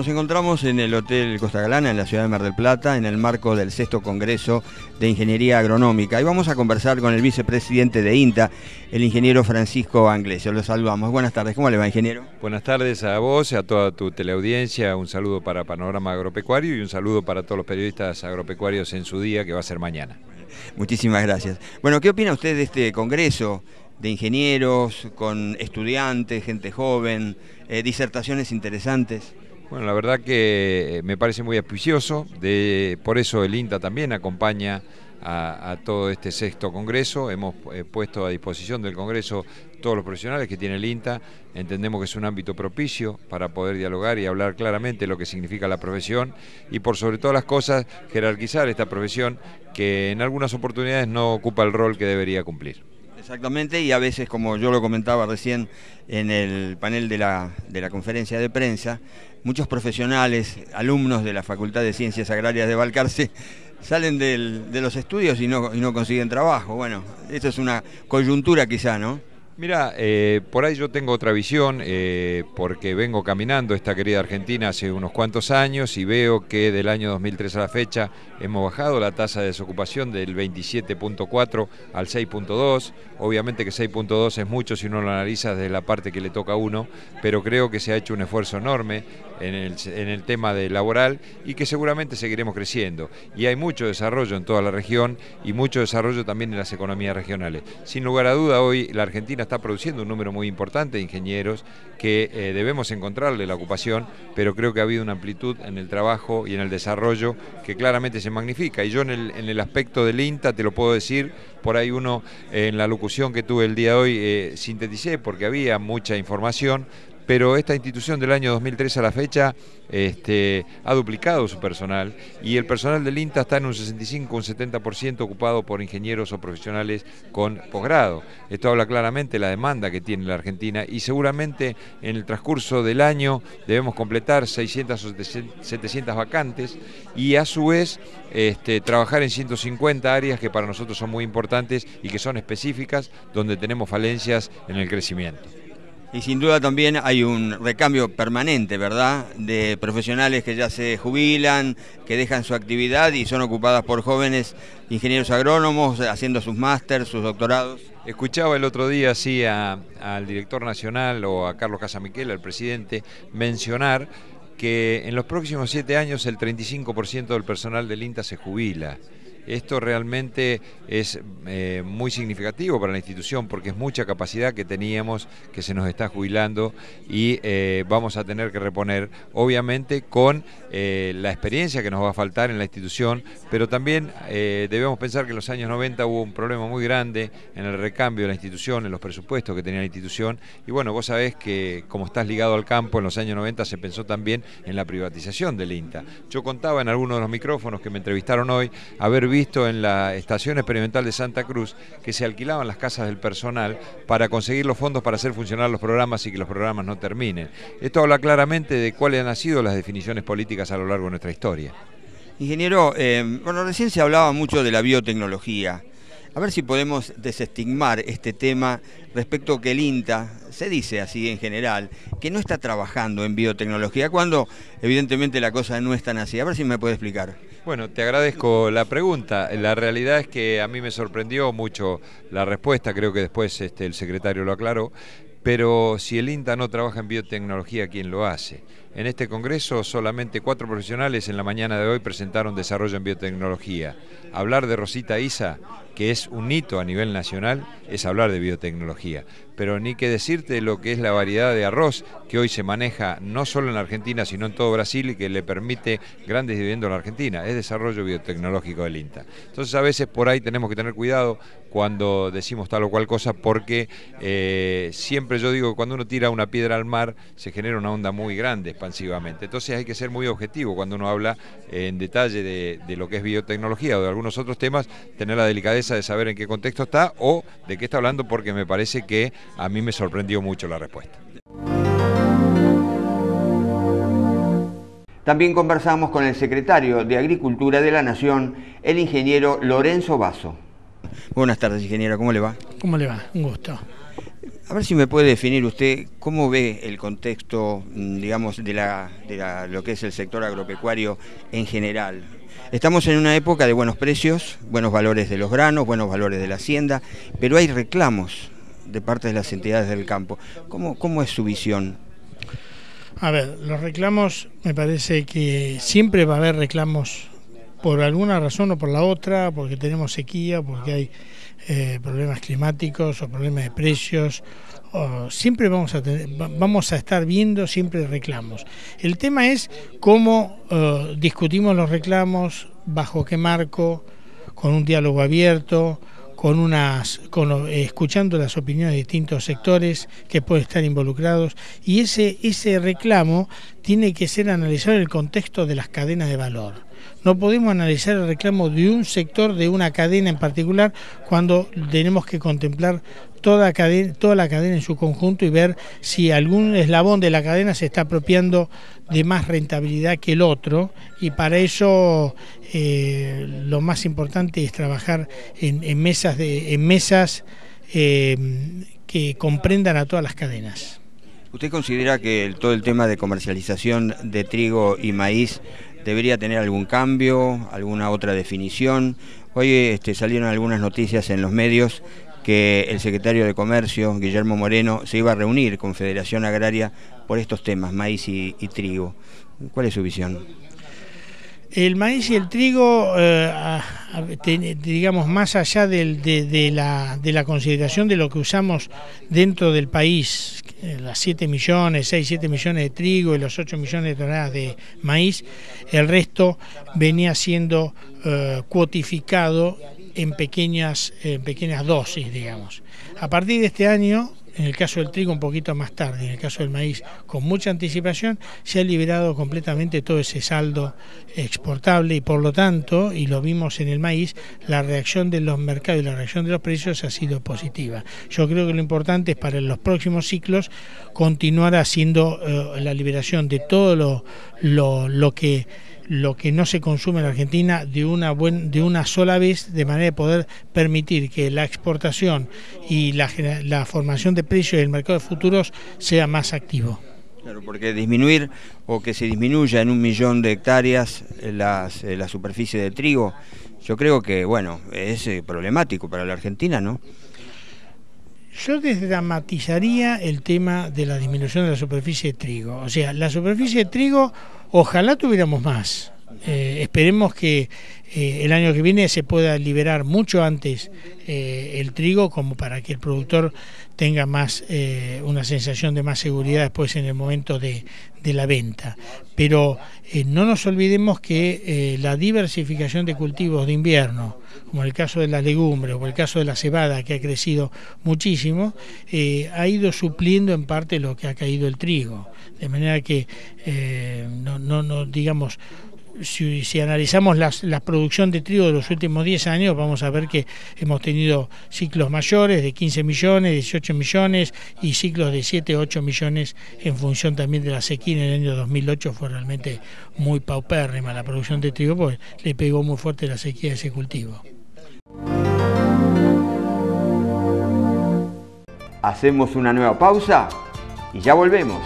nos encontramos en el Hotel Costa Galana, en la ciudad de Mar del Plata, en el marco del 6º Congreso de Ingeniería Agronómica. Y vamos a conversar con el vicepresidente de INTA, el ingeniero Francisco Anglesio. Lo saludamos. Buenas tardes. ¿Cómo le va, ingeniero? Buenas tardes a vos y a toda tu teleaudiencia. Un saludo para Panorama Agropecuario y un saludo para todos los periodistas agropecuarios en su día, que va a ser mañana. Muchísimas gracias. Bueno, ¿qué opina usted de este Congreso de ingenieros, con estudiantes, gente joven, disertaciones interesantes? Bueno, la verdad que me parece muy auspicioso, por eso el INTA también acompaña a todo este 6º Congreso. Hemos puesto a disposición del Congreso todos los profesionales que tiene el INTA. Entendemos que es un ámbito propicio para poder dialogar y hablar claramente lo que significa la profesión y, por sobre todas las cosas, jerarquizar esta profesión que en algunas oportunidades no ocupa el rol que debería cumplir. Exactamente, y a veces, como yo lo comentaba recién en el panel de la conferencia de prensa, muchos profesionales, alumnos de la Facultad de Ciencias Agrarias de Balcarce, salen de los estudios y no consiguen trabajo. Bueno, esto es una coyuntura quizá, ¿no? Mira, por ahí yo tengo otra visión, porque vengo caminando esta querida Argentina hace unos cuantos años y veo que del año 2003 a la fecha hemos bajado la tasa de desocupación del 27.4 al 6.2. Obviamente que 6.2 es mucho si uno lo analiza desde la parte que le toca a uno, pero creo que se ha hecho un esfuerzo enorme en el tema de laboral y que seguramente seguiremos creciendo. Y hay mucho desarrollo en toda la región y mucho desarrollo también en las economías regionales. Sin lugar a duda, hoy la Argentina está produciendo un número muy importante de ingenieros que debemos encontrarle la ocupación, pero creo que ha habido una amplitud en el trabajo y en el desarrollo que claramente se magnifica. Y yo en el aspecto del INTA te lo puedo decir, por ahí en la locución que tuve el día de hoy sinteticé porque había mucha información, pero esta institución del año 2003 a la fecha ha duplicado su personal y el personal del INTA está en un 65, un 70% ocupado por ingenieros o profesionales con posgrado. Esto habla claramente de la demanda que tiene la Argentina y seguramente en el transcurso del año debemos completar 600 o 700 vacantes y a su vez trabajar en 150 áreas que para nosotros son muy importantes y que son específicas, donde tenemos falencias en el crecimiento. Y sin duda también hay un recambio permanente, ¿verdad?, de profesionales que ya se jubilan, que dejan su actividad y son ocupadas por jóvenes ingenieros agrónomos haciendo sus másters, sus doctorados. Escuchaba el otro día así al director nacional o a Carlos Casamiquela, el presidente, mencionar que en los próximos 7 años el 35% del personal del INTA se jubila. Esto realmente es muy significativo para la institución porque es mucha capacidad que teníamos que se nos está jubilando y vamos a tener que reponer, obviamente con la experiencia que nos va a faltar en la institución, pero también debemos pensar que en los años 90 hubo un problema muy grande en el recambio de la institución, en los presupuestos que tenía la institución y bueno, vos sabés que como estás ligado al campo, en los años 90 se pensó también en la privatización del INTA. Yo contaba en algunos de los micrófonos que me entrevistaron hoy haber visto en la estación experimental de Santa Cruz que se alquilaban las casas del personal para conseguir los fondos para hacer funcionar los programas y que los programas no terminen. Esto habla claramente de cuáles han sido las definiciones políticas a lo largo de nuestra historia. Ingeniero, bueno, recién se hablaba mucho de la biotecnología. A ver si podemos desestigmar este tema respecto a que el INTA, se dice así en general, que no está trabajando en biotecnología, cuando evidentemente la cosa no es tan así. A ver si me puede explicar. Bueno, te agradezco la pregunta. La realidad es que a mí me sorprendió mucho la respuesta, creo que después el secretario lo aclaró, pero si el INTA no trabaja en biotecnología, ¿quién lo hace? En este congreso solamente 4 profesionales en la mañana de hoy presentaron desarrollo en biotecnología. Hablar de Rosita Isa, que es un hito a nivel nacional, es hablar de biotecnología. Pero ni que decirte lo que es la variedad de arroz que hoy se maneja no solo en la Argentina, sino en todo Brasil y que le permite grandes dividendos a la Argentina. Es desarrollo biotecnológico del INTA. Entonces a veces por ahí tenemos que tener cuidado cuando decimos tal o cual cosa porque siempre yo digo que cuando uno tira una piedra al mar se genera una onda muy grande expansivamente. Entonces hay que ser muy objetivo cuando uno habla en detalle de lo que es biotecnología o de algunos otros temas, tener la delicadeza de saber en qué contexto está o de qué está hablando porque me parece que a mí me sorprendió mucho la respuesta. También conversamos con el secretario de Agricultura de la Nación, el ingeniero Lorenzo Basso. Buenas tardes, ingeniero, ¿cómo le va? ¿Cómo le va? Un gusto. A ver si me puede definir usted cómo ve el contexto, digamos, de lo que es el sector agropecuario en general. Estamos en una época de buenos precios, buenos valores de los granos, buenos valores de la hacienda, pero hay reclamos de parte de las entidades del campo. ¿Cómo es su visión? A ver, los reclamos, me parece que siempre va a haber reclamos por alguna razón o por la otra, porque tenemos sequía, porque hay problemas climáticos o problemas de precios. Siempre vamos a estar viendo siempre reclamos. El tema es cómo discutimos los reclamos, bajo qué marco, con un diálogo abierto, escuchando las opiniones de distintos sectores que pueden estar involucrados, y ese reclamo tiene que ser analizado en el contexto de las cadenas de valor. No podemos analizar el reclamo de un sector, de una cadena en particular, cuando tenemos que contemplar toda la cadena en su conjunto y ver si algún eslabón de la cadena se está apropiando de más rentabilidad que el otro, y para eso lo más importante es trabajar en mesas que comprendan a todas las cadenas. ¿Usted considera que todo el tema de comercialización de trigo y maíz debería tener algún cambio, alguna otra definición? Hoy salieron algunas noticias en los medios que el secretario de Comercio, Guillermo Moreno, se iba a reunir con Federación Agraria por estos temas, maíz y trigo. ¿Cuál es su visión? El maíz y el trigo, digamos, más allá de la consideración de lo que usamos dentro del país, las 6-7 millones de trigo y los 8 millones de toneladas de maíz, el resto venía siendo cuotificado en pequeñas dosis, digamos. A partir de este año, en el caso del trigo un poquito más tarde, en el caso del maíz con mucha anticipación, se ha liberado completamente todo ese saldo exportable, y por lo tanto, y lo vimos en el maíz, la reacción de los mercados y la reacción de los precios ha sido positiva. Yo creo que lo importante es para los próximos ciclos continuar haciendo la liberación de todo lo que no se consume en la Argentina de una sola vez, de manera de poder permitir que la exportación y la formación de precios del mercado de futuros sea más activo. Claro, porque disminuir o que se disminuya en 1 millón de hectáreas la superficie de trigo, yo creo que, bueno, es problemático para la Argentina, ¿no? Yo desdramatizaría el tema de la disminución de la superficie de trigo. O sea, la superficie de trigo, ojalá tuviéramos más. Esperemos que el año que viene se pueda liberar mucho antes el trigo, como para que el productor tenga más una sensación de más seguridad después en el momento de la venta. Pero no nos olvidemos que la diversificación de cultivos de invierno, como el caso de las legumbres o el caso de la cebada, que ha crecido muchísimo, ha ido supliendo en parte lo que ha caído el trigo. De manera que no digamos, si analizamos la producción de trigo de los últimos 10 años, vamos a ver que hemos tenido ciclos mayores de 15 millones, 18 millones y ciclos de 7, 8 millones en función también de la sequía. En el año 2008 fue realmente muy paupérrima la producción de trigo, porque le pegó muy fuerte la sequía a ese cultivo. Hacemos una nueva pausa y ya volvemos.